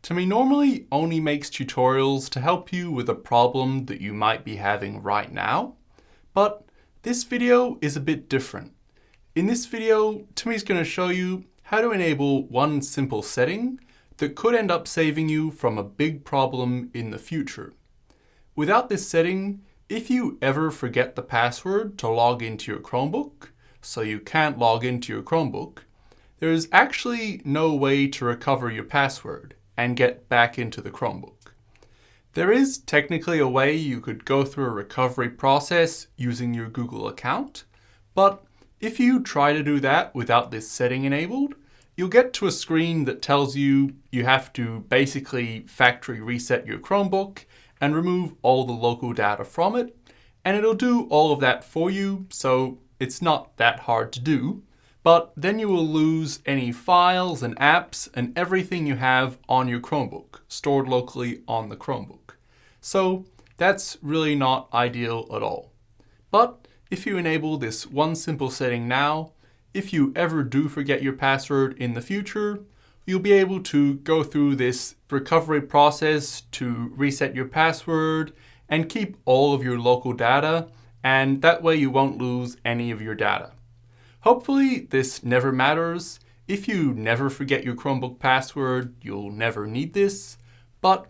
Timmy normally only makes tutorials to help you with a problem that you might be having right now, but this video is a bit different. In this video, Timmy's going to show you how to enable one simple setting that could end up saving you from a big problem in the future. Without this setting, if you ever forget the password to log into your Chromebook, so you can't log into your Chromebook, there is actually no way to recover your password and get back into the Chromebook. There is technically a way you could go through a recovery process using your Google account, but if you try to do that without this setting enabled, you'll get to a screen that tells you you have to basically factory reset your Chromebook and remove all the local data from it, and it'll do all of that for you, so it's not that hard to do. But then you will lose any files and apps and everything you have on your Chromebook, stored locally on the Chromebook. So that's really not ideal at all. But if you enable this one simple setting now, if you ever do forget your password in the future, you'll be able to go through this recovery process to reset your password and keep all of your local data, and that way you won't lose any of your data. Hopefully this never matters. If you never forget your Chromebook password, you'll never need this. But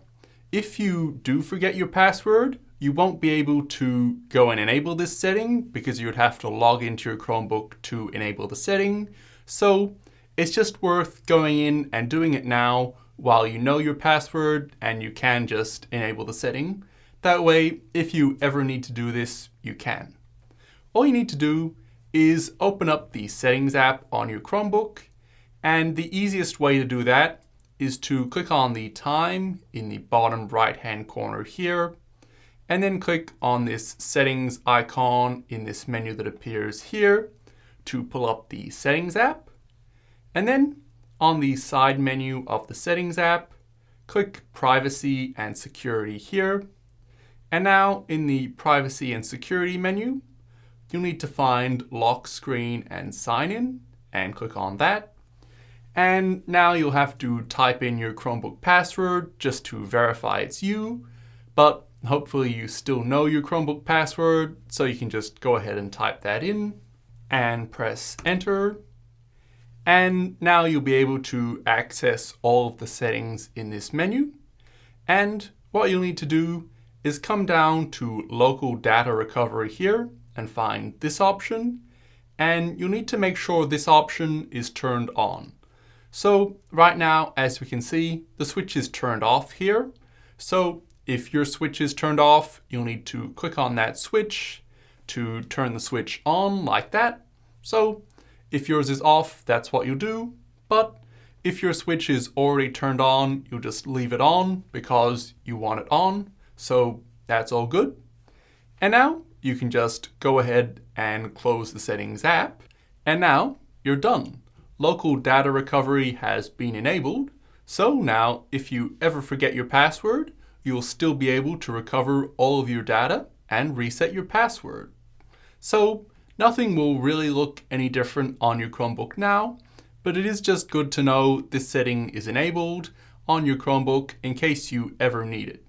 if you do forget your password, you won't be able to go and enable this setting because you would have to log into your Chromebook to enable the setting. So it's just worth going in and doing it now while you know your password and you can just enable the setting. That way, if you ever need to do this, you can. All you need to do is open up the Settings app on your Chromebook, and the easiest way to do that is to click on the time in the bottom right hand corner here, and then click on this Settings icon in this menu that appears here to pull up the Settings app, and then on the side menu of the Settings app, click Privacy and Security here, and now in the Privacy and Security menu, you'll need to find Lock Screen and Sign In and click on that. And now you'll have to type in your Chromebook password just to verify it's you, but hopefully you still know your Chromebook password, so you can just go ahead and type that in and press enter. And now you'll be able to access all of the settings in this menu. And what you'll need to do is come down to Local Data Recovery here and find this option, and you'll need to make sure this option is turned on. So right now, as we can see, the switch is turned off here. So if your switch is turned off, you'll need to click on that switch to turn the switch on like that. So if yours is off, that's what you'll do. But if your switch is already turned on, you'll just leave it on because you want it on. So that's all good. And now you can just go ahead and close the Settings app, and now you're done. Local data recovery has been enabled, so now if you ever forget your password, you'll still be able to recover all of your data and reset your password. So nothing will really look any different on your Chromebook now, but it is just good to know this setting is enabled on your Chromebook in case you ever need it.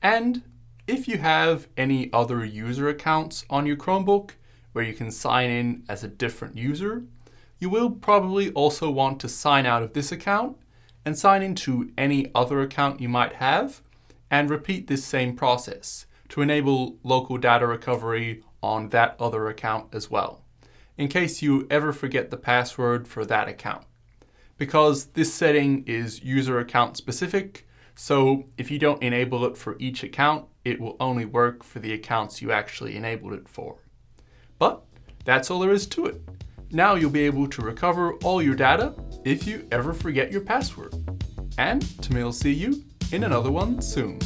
And if you have any other user accounts on your Chromebook where you can sign in as a different user, you will probably also want to sign out of this account and sign into any other account you might have and repeat this same process to enable local data recovery on that other account as well, in case you ever forget the password for that account. Because this setting is user account specific, so if you don't enable it for each account, it will only work for the accounts you actually enabled it for. But that's all there is to it. Now you'll be able to recover all your data if you ever forget your password. And Timmy will see you in another one soon.